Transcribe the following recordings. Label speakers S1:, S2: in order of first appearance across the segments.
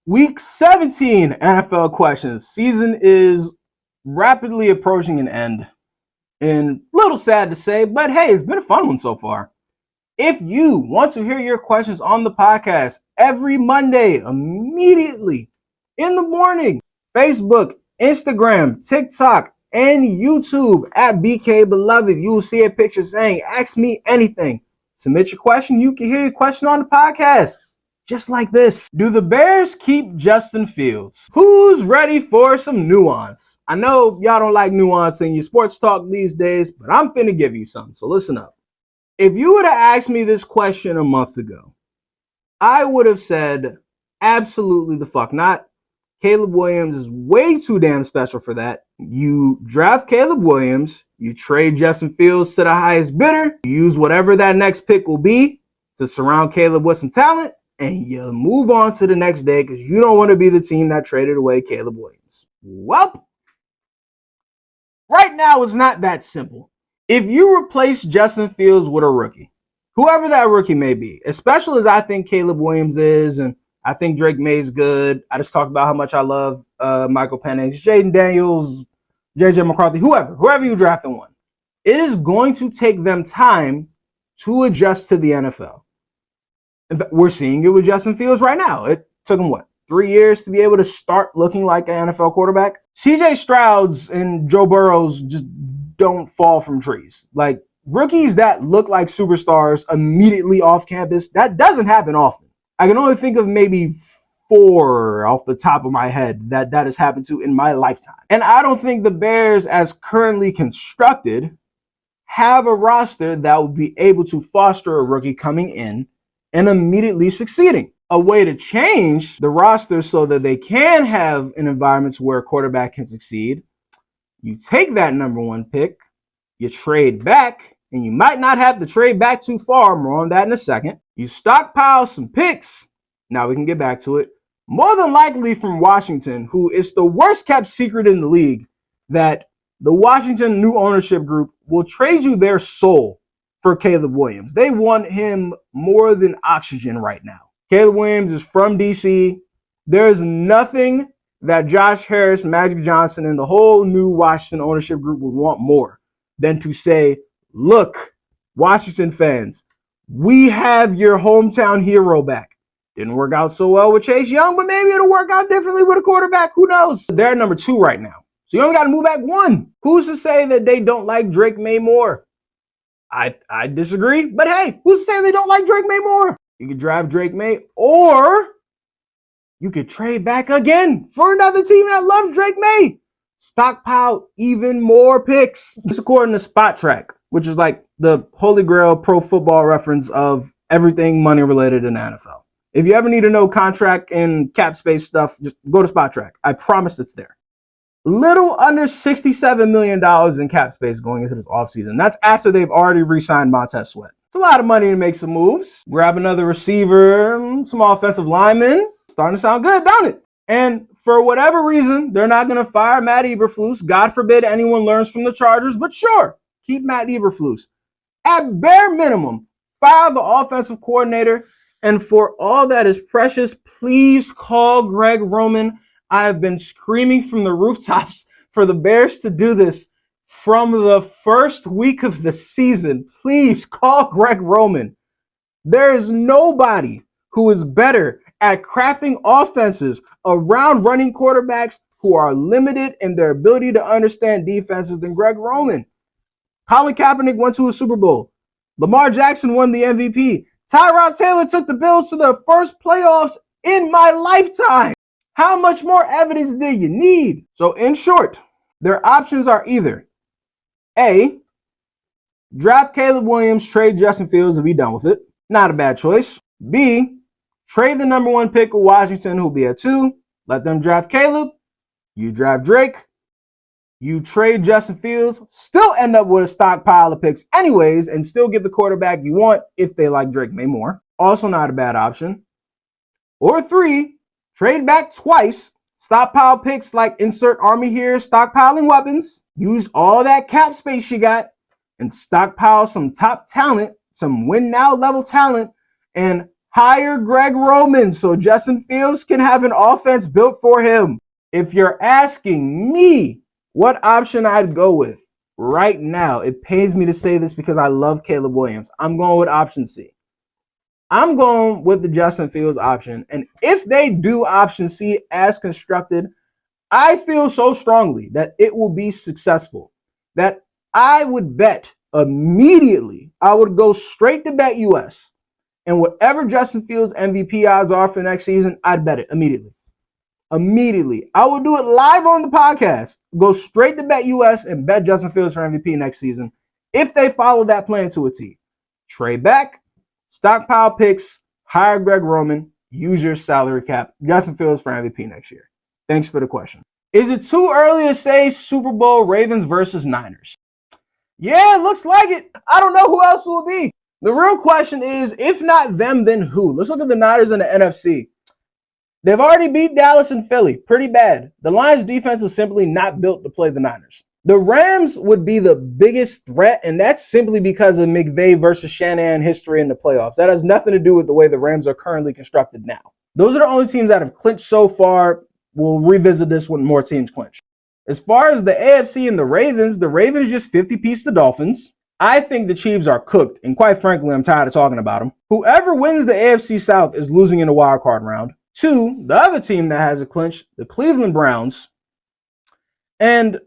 S1: Week 17 NFL questions. Season is rapidly approaching an end. And a little sad to say, but hey, it's been a fun one so far. If you want to hear your questions on the podcast every Monday, immediately in the morning, Facebook, Instagram, TikTok, and YouTube at BKA Beloved, you will see a picture saying, ask me anything. Submit your question. You can hear your question on the podcast. Just like this. Do the Bears keep Justin Fields? Who's ready for some nuance? I know y'all don't like nuance in your sports talk these days, but I'm finna give you some, so listen up. If you would have asked me this question a month ago, I would have said absolutely the fuck not. Caleb Williams is way too damn special for that. You draft Caleb Williams, you trade Justin Fields to the highest bidder, you use whatever that next pick will be to surround Caleb with some talent, and you move on to the next day because you don't want to be the team that traded away Caleb Williams. Well, right now it's not that simple. If you replace Justin Fields with a rookie, whoever that rookie may be, as special as I think Caleb Williams is, and I think Drake May's good. I just talked about how much I love Michael Penix, Jaden Daniels, JJ McCarthy, whoever you draft in one. It is going to take them time to adjust to the NFL. We're seeing it with Justin Fields right now. It took him, 3 years to be able to start looking like an NFL quarterback? CJ Stroud's and Joe Burrow's just don't fall from trees. Like, rookies that look like superstars immediately off campus, that doesn't happen often. I can only think of maybe 4 off the top of my head that has happened to in my lifetime. And I don't think the Bears, as currently constructed, have a roster that would be able to foster a rookie coming in and immediately succeeding. A way to change the roster so that they can have an environment where a quarterback can succeed, you take that number 1 pick, you trade back, and you might not have to trade back too far, more on that in a second. You stockpile some picks, now we can get back to it, more than likely from Washington, who is the worst kept secret in the league, that the Washington new ownership group will trade you their soul for Caleb Williams. They want him more than oxygen right now. Caleb Williams is from DC. There is nothing that Josh Harris, Magic Johnson, and the whole new Washington ownership group would want more than to say, look, Washington fans, we have your hometown hero back. Didn't work out so well with Chase Young, but maybe it'll work out differently with a quarterback. Who knows? They're number 2 right now. So you only got to move back 1. Who's to say that they don't like Drake May more? I disagree, but hey, who's saying they don't like Drake May more? You could draft Drake May, or you could trade back again for another team that loves Drake May. Stockpile even more picks. This is according to Spot Track, which is like the holy grail pro football reference of everything money related in the NFL. If you ever need to know contract and cap space stuff, just go to Spot Track. I promise it's there. Little under $67 million in cap space going into this offseason. That's after they've already re-signed Montez Sweat. It's a lot of money to make some moves. Grab another receiver, some offensive linemen. Starting to sound good, don't it? And for whatever reason, they're not going to fire Matt Eberflus. God forbid anyone learns from the Chargers, but sure, keep Matt Eberflus. At bare minimum, fire the offensive coordinator. And for all that is precious, please call Greg Roman. I have been screaming from the rooftops for the Bears to do this from the first week of the season. Please call Greg Roman. There is nobody who is better at crafting offenses around running quarterbacks who are limited in their ability to understand defenses than Greg Roman. Colin Kaepernick went to a Super Bowl. Lamar Jackson won the MVP. Tyrod Taylor took the Bills to their first playoffs in my lifetime. How much more evidence do you need? So in short, their options are either A, draft Caleb Williams, trade Justin Fields, and be done with it. Not a bad choice. B, trade the number 1 pick of Washington, who'll be at 2. Let them draft Caleb. You draft Drake. You trade Justin Fields. Still end up with a stockpile of picks anyways, and still get the quarterback you want if they like Drake May more. Also not a bad option. Or 3, trade back twice, stockpile picks like insert army here, stockpiling weapons, use all that cap space you got, and stockpile some top talent, some win now level talent, and Hire Greg Roman so Justin Fields can have an offense built for him. If you're asking me what option I'd go with right now, it pains me to say this because I love Caleb Williams. I'm going with option C. I'm going with the Justin Fields option. And if they do option C as constructed, I feel so strongly that it will be successful that I would bet immediately. I would go straight to Bet US. And whatever Justin Fields MVP odds are for next season, I'd bet it immediately. Immediately. I would do it live on the podcast. Go straight to Bet US and bet Justin Fields for MVP next season if they follow that plan to a T. Trade back, stockpile picks, hire Greg Roman, use your salary cap, Justin Fields for MVP next year. Thanks for the question. Is it too early to say Super Bowl Ravens versus Niners? Yeah, it looks like it. I don't know who else it will be. The real question is, if not them, then who? Let's look at the Niners in the NFC. They've already beat Dallas and Philly pretty bad. The Lions defense is simply not built to play the Niners. The Rams would be the biggest threat, and that's simply because of McVay versus Shanahan history in the playoffs. That has nothing to do with the way the Rams are currently constructed now. Those are the only teams that have clinched so far. We'll revisit this when more teams clinch. As far as the AFC and the Ravens just 50-piece the Dolphins. I think the Chiefs are cooked, and quite frankly, I'm tired of talking about them. Whoever wins the AFC South is losing in the wild card round. 2, the other team that has a clinch, the Cleveland Browns. And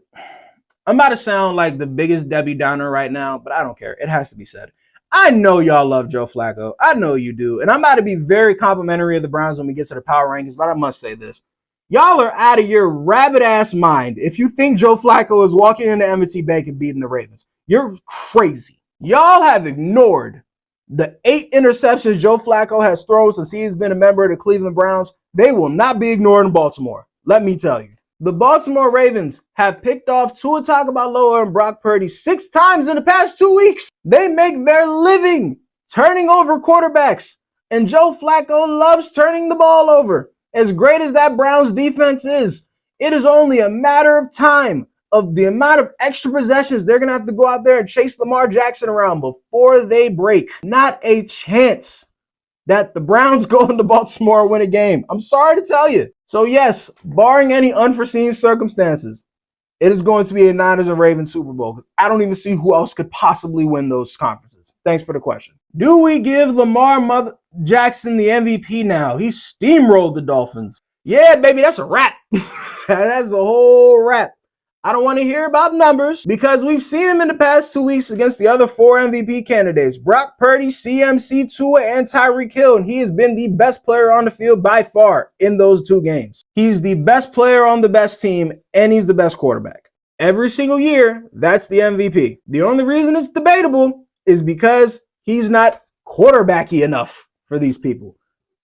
S1: I'm about to sound like the biggest Debbie Downer right now, but I don't care. It has to be said. I know y'all love Joe Flacco. I know you do. And I'm about to be very complimentary of the Browns when we get to the power rankings, but I must say this. Y'all are out of your rabbit-ass mind if you think Joe Flacco is walking into M&T Bank and beating the Ravens. You're crazy. Y'all have ignored the 8 interceptions Joe Flacco has thrown since he has been a member of the Cleveland Browns. They will not be ignored in Baltimore. Let me tell you. The Baltimore Ravens have picked off Tua Tagovailoa and Brock Purdy 6 times in the past 2 weeks. They make their living turning over quarterbacks. And Joe Flacco loves turning the ball over. As great as that Browns defense is, it is only a matter of time of the amount of extra possessions they're going to have to go out there and chase Lamar Jackson around before they break. Not a chance that the Browns go into Baltimore and win a game. I'm sorry to tell you. So yes, barring any unforeseen circumstances, it is going to be a Niners and Ravens Super Bowl because I don't even see who else could possibly win those conferences. Thanks for the question. Do we give Lamar Jackson the MVP now? He steamrolled the Dolphins. Yeah, baby, that's a wrap. That's a whole wrap. I don't want to hear about numbers because we've seen him in the past 2 weeks against the other 4 MVP candidates, Brock Purdy, CMC, Tua, and Tyreek Hill, and he has been the best player on the field by far in those 2 games. He's the best player on the best team, and he's the best quarterback. Every single year, that's the MVP. The only reason it's debatable is because he's not quarterbacky enough for these people.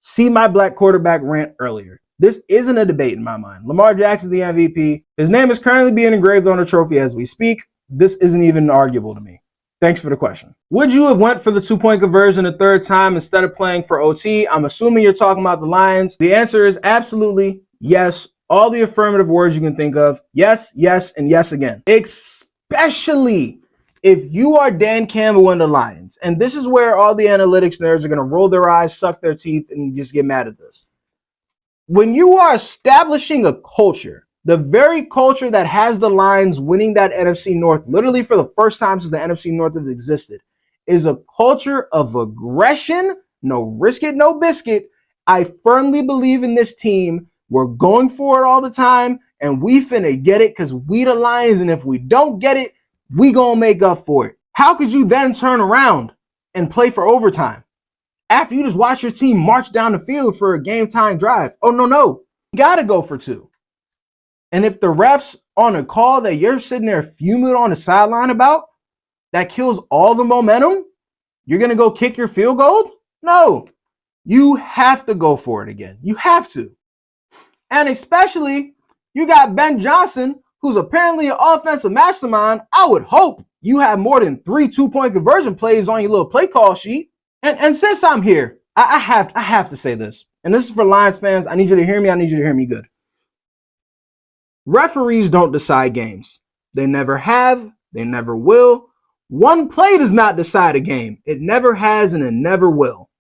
S1: See my black quarterback rant earlier. This isn't a debate in my mind. Lamar Jackson, the MVP. His name is currently being engraved on a trophy as we speak. This isn't even arguable to me. Thanks for the question. Would you have went for the 2-point conversion a third time instead of playing for OT? I'm assuming you're talking about the Lions. The answer is absolutely yes. All the affirmative words you can think of. Yes, yes, and yes again. Especially if you are Dan Campbell and the Lions. And this is where all the analytics nerds are going to roll their eyes, suck their teeth, and just get mad at this. When you are establishing a culture, the very culture that has the Lions winning that NFC North, literally for the first time since the NFC North has existed, is a culture of aggression, no risk it, no biscuit. I firmly believe in this team. We're going for it all the time, and we finna get it because we the Lions, and if we don't get it, we gonna make up for it. How could you then turn around and play for overtime after you just watch your team march down the field for a game-time drive? Oh, no. You got to go for 2. And if the ref's on a call that you're sitting there fuming on the sideline about, that kills all the momentum, you're going to go kick your field goal? No. You have to go for it again. You have to. And especially, you got Ben Johnson, who's apparently an offensive mastermind. I would hope you have more than 3 2-point conversion plays on your little play call sheet. And since I'm here, I have to say this. And this is for Lions fans. I need you to hear me. I need you to hear me good. Referees don't decide games. They never have. They never will. One play does not decide a game. It never has and it never will.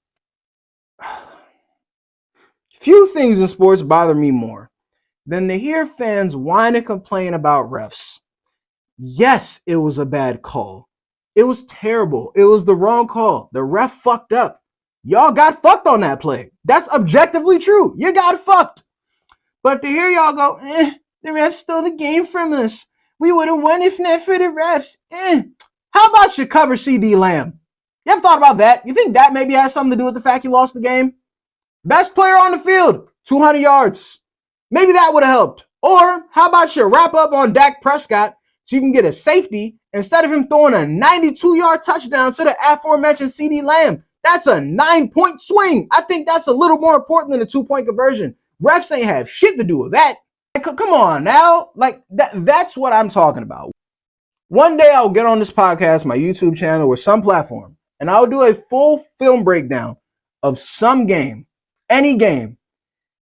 S1: Few things in sports bother me more than to hear fans whine and complain about refs. Yes, it was a bad call. It was terrible. It was the wrong call. The ref fucked up. Y'all got fucked on that play. That's objectively true. You got fucked. But to hear y'all go, the refs stole the game from us. We would have won if not for the refs. How about you cover CD Lamb? You ever thought about that? You think that maybe has something to do with the fact you lost the game? Best player on the field, 200 yards. Maybe that would have helped. Or how about you wrap up on Dak Prescott so you can get a safety instead of him throwing a 92-yard touchdown to the aforementioned CD Lamb? That's a 9-point swing. I think that's a little more important than a 2-point conversion. Refs ain't have shit to do with that. Come on now. Like that's what I'm talking about. One day I'll get on this podcast, my YouTube channel, or some platform, and I'll do a full film breakdown of some game, any game.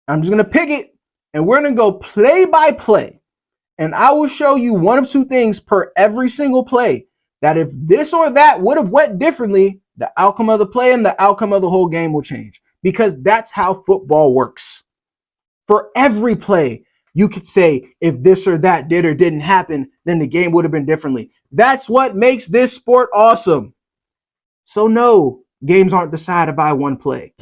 S1: I'm just going to pick it, and we're going to go play by play. And I will show you one of two things per every single play, that if this or that would have went differently, the outcome of the play and the outcome of the whole game will change. Because that's how football works. For every play, you could say if this or that did or didn't happen, then the game would have been differently. That's what makes this sport awesome. So no, games aren't decided by one play.